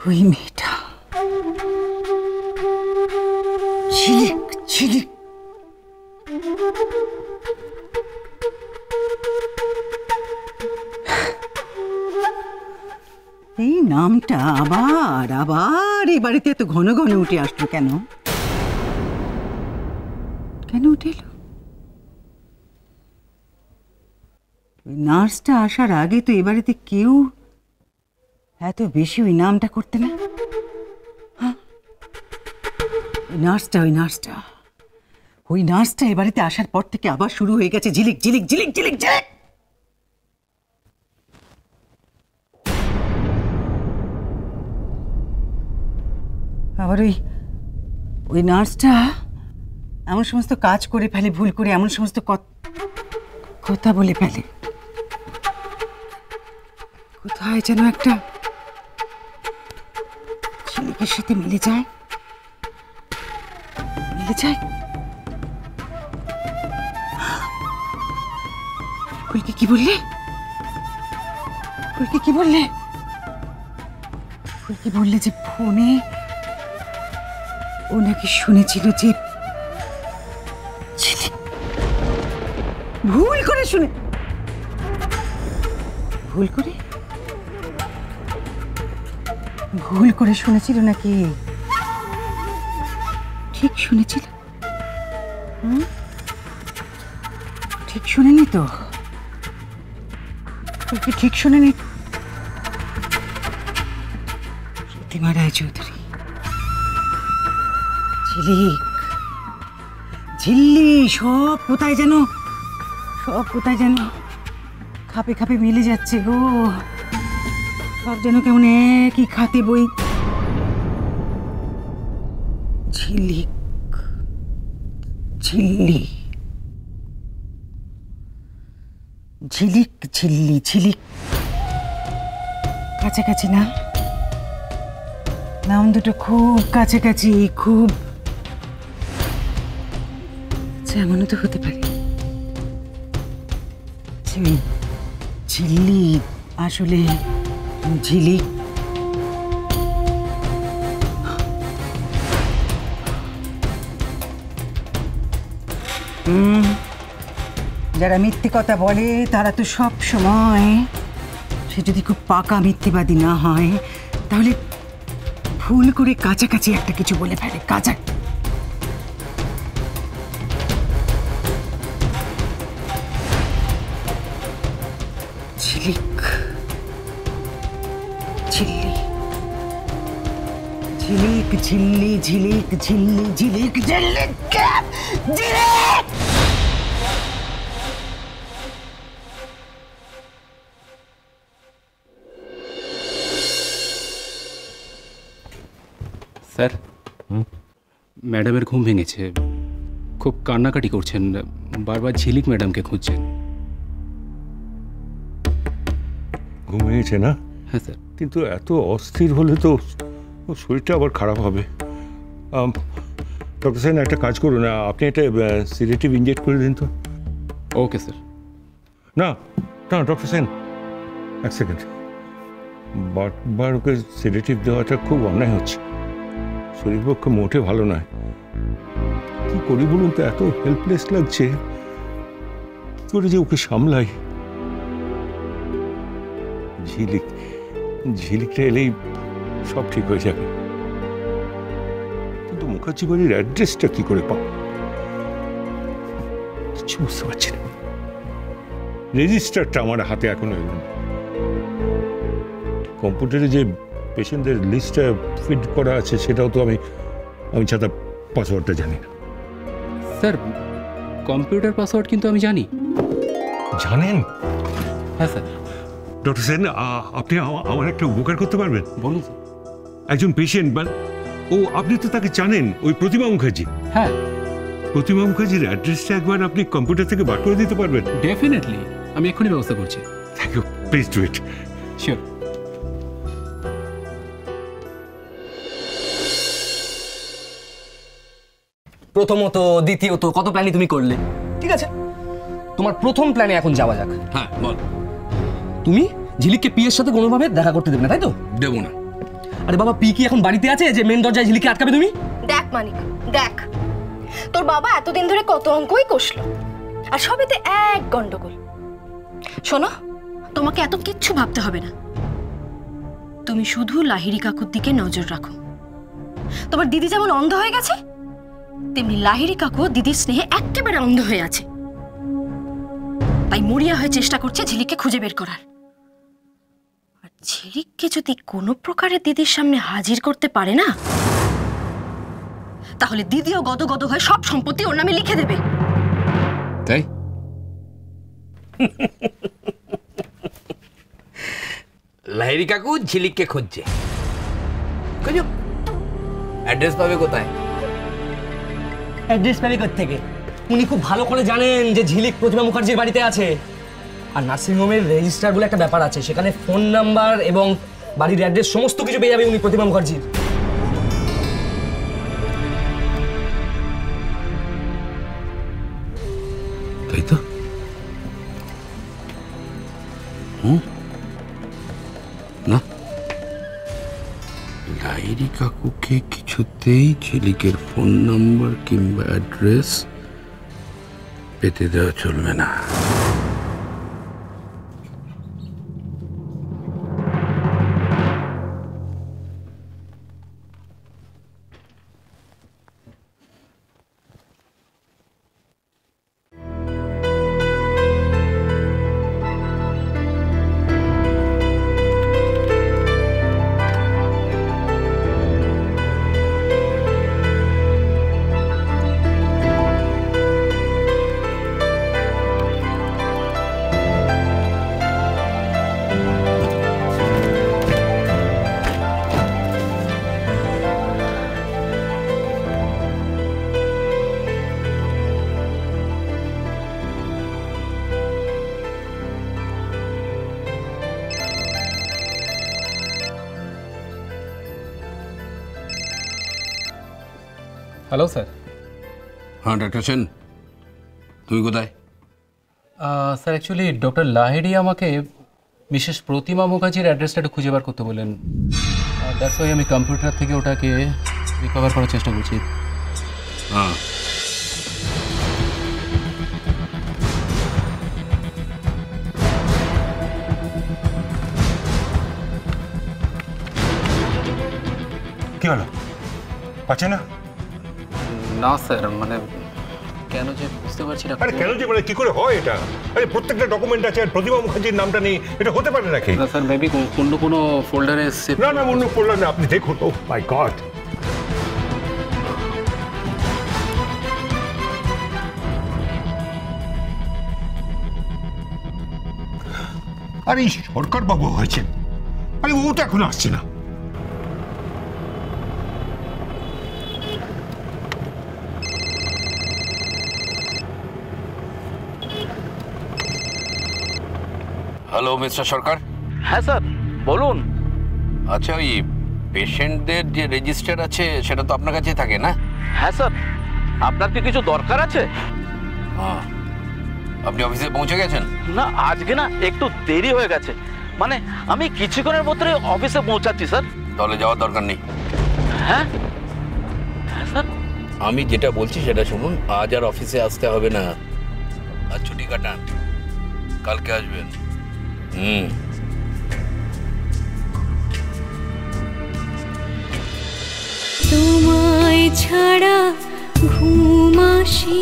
ওই মেয়েটা ঝিলিক, ঝিলিক। এই নামটা আবার আবার এই বাড়িতে এত ঘন ঘন উঠে আসলো কেন? কেন উঠে এলো? নার্সটা আসার আগে তো এ বাড়িতে কেউ এত বেশি ওই নামটা করতে না। হ্যাঁ, ওই নার্সটা এ বাড়িতে আসার পর থেকে আবার শুরু হয়ে গেছে ঝিলিক, ঝিলিক, ঝিলিক, ঝিলিক, ঝিলিক। আবার ওই নার্সটা এমন সমস্ত কাজ করে ফেলে, ভুল করে এমন সমস্ত কথা বলে ফেলে, কোথায় যেন একটা ঝিলিকের সাথে মিলে যায়। ফুলকে কি বললে? ফুলকে বললে যে ফোনে ও নাকি শুনেছিল যে ভুল করে শুনেছিল নাকি ঠিক শুনেছিল? ঠিক শুনেনি তো? ঠিক শুনেনি প্রতিমা রায়চৌধুরী। ঝিল্লি সব কোথায় যেন খাপে খাপে মিলে যাচ্ছে গো। সব যেন কেমন একই খাতে বই। ঝিলিক, ঝিল্লি, ঝিলিক, ঝিলিক কাছাকাছি না? নাম দুটো খুব কাছাকাছি, খুব। এমনও তো হতে পারে ঝিল্লি আসলে ঝিলিক। যারা মিথ্যে কথা বলে তারা তো সব সময়, সে যদি খুব পাকা মিথ্যেবাদী না হয় তাহলে ভুল করে কাছাকাছি একটা কিছু বলে ফেলে। ঝিলিক, ঝিল্লি, ঝিলিক, ঝিল্লি, ঝিলিক, ঝিল্লি, ঝিলিক, ঝিলিক, ঝিলিক। স্যার, ম্যাডামের ঘুম ভেঙেছে, খুব কান্নাকাটি করছেন, বারবার ঝিলিক ম্যাডামকে খুঁজছেন। ঘুম ভেঙেছে না? হ্যাঁ স্যার। কিন্তু এত অস্থির হলে তো শরীরটা আবার খারাপ হবে। ডক্টর সেন, একটা কাজ করুন, আপনি একটা সিডেটিভ ইনজেক্ট করে দিন তো। Okay sir. না ডক্টর সেন, এক সেকেন্ড। বারবার ওকে সিডেটিভ দেওয়াটা খুব অন্যায় হচ্ছে, শরীর পক্ষে মোটে ভালো নয়। কি করি বলুন তো, এত হেল্পলেস লাগছে, কি করে যে ওকে সামলাই। ঝিলিকটা এলেই সব ঠিক হয়ে যাবে, কিন্তু মুখার্জি বাড়ির অ্যাড্রেসটা কি করে পাবো কিছু বুঝতে পারছি না। রেজিস্টারটা আমার হাতে এখনো এলো না। কম্পিউটারে যে পেশেন্টদের লিস্টটা ফিট করা আছে সেটাও তো আমি ছাড়া পাসওয়ার্ডটা জানি না। স্যার, কম্পিউটার পাসওয়ার্ড কিন্তু আমি জানি। জানেন? হ্যাঁ স্যার। ডক্টর সেন, আপনি আমার একটা উপকার করতে পারবেন? বলুন স্যার। একজন পেশেন্ট, আপনি তো তাকে জানেন, ওই প্রতিমা মুখার্জি। হ্যাঁ। প্রতিমা মুখার্জির অ্যাড্রেসটা একবার আপনি কম্পিউটার থেকে বার করে দিতে পারবেন? ডেফিনেটলি, আমি এক্ষুনি ব্যবস্থা করছি। Thank you, please do it. Sure. প্রথমত, দ্বিতীয়ত, কত প্ল্যানই তুমি করলে। ঠিক আছে, তোমার প্রথম প্ল্যানে এখন যাওয়া যাক। হ্যাঁ বল। তুমি ঝিলিককে পিয়ের সাথে কোনোভাবে দেখা করতে দেবে না, তাই তো? দেবো না। আরে বাবা, পি কি এখন বাড়িতে আছে যে মেন দরজায় ঝিলিককে আটকাবে তুমি? দেখ মানিক, দেখ তোর বাবা এতদিন ধরে কত অঙ্কই কষলো, আর সবেতে এক গন্ডগোল। শোনো, তোমাকে এত কিচ্ছু ভাবতে হবে না। তুমি শুধু লাহিড়ী কাকুর দিকে নজর রাখো। তোমার দিদি যেমন অন্ধ হয়ে গেছে, তেমনি লাহিড়ী কাকু দিদির স্নেহে একেবারে অন্ধ হয়ে আছে। তাই মরিয়া হয়ে চেষ্টা করছে ঝিলিককে খুঁজে বের করার। আর ঝিলিককে যদি কোনো প্রকারে দিদির সামনে হাজির করতে পারে না, তাহলে দিদিও গদগদ হয়ে সব সম্পত্তি ওর নামে লিখে দেবে। তাই? লাহিড়ী কাকু ঝিলিককে খুঁজছে, অ্যাড্রেস পাবে কোথায়? অ্যাড্রেস পাবে থেকে? উনি খুব ভালো করে জানেন যে ঝিলিক প্রতিমা মুখার্জির বাড়িতে আছে। আর নার্সিংহোমের রেজিস্টার বলে একটা ব্যাপার আছে, সেখানে ফোন নাম্বার এবং বাড়ির অ্যাড্রেস সমস্ত কিছু পেয়ে যাবে উনি প্রতিমা মুখার্জির। তাই তো? না, লাহিড়ী কাকুকে কিছুতেই ঝিলিকের ফোন নাম্বার কিংবা অ্যাড্রেস পেতে দেওয়া চলবে না। Hello sir. হ্যাঁ ডক্টর সেন, তুমি কোথায়? স্যার অ্যাকচুয়ালি ডক্টর লাহিড়ী আমাকে মিসেস প্রতিমা মুখার্জির অ্যাড্রেসটা একটু খুঁজে বার করতে বললেন। দ্যাটস ওয়াই আমি কম্পিউটার থেকে ওটাকে রিকভার করার চেষ্টা করছি। হ্যাঁ, কি হলো, পাচ্ছে না? না স্যার, মানে কেন যে বুঝতে পারছি না। আরে কেন যে, মানে কি করে হয় এটা? আরে প্রত্যেকটা ডকুমেন্ট আছে আর প্রতিমা মুখার্জির নামটা নেই, এটা হতে পারে নাকি? না স্যার, মেবি কোনো ফোল্ডারে সেভ। না না, অন্য ফোল্ডার না, আপনি দেখুন। ও মাই গড, আরে সরকার বাবু হয়েছেন, আরে ও তো এখন আসছে না। হ্যালো মিস্টার সরকার। হ্যাঁ স্যার, বলুন। আচ্ছা, ওই পেশেন্টদের যে রেজিস্টার আছে সেটা তো আপনার কাছেই থাকে না? হ্যাঁ স্যার, আপনার কি কিছু দরকার আছে? হ্যাঁ, আপনি অফিসে পৌঁছে গেছেন? না, আজকে না একটু দেরি হয়ে গেছে, মানে আমি কিছুক্ষণের মধ্যে অফিসে পৌঁছাচ্ছি স্যার। তাহলে যাওয়ার দরকার নেই। হ্যাঁ হ্যাঁ স্যার, আমি যেটা বলছি সেটা শুনুন। আজ আর অফিসে আসতে হবে না, আজ ছুটি কাটান, কালকে আসবেন। তোমায় ছাড়া ঘুম আসে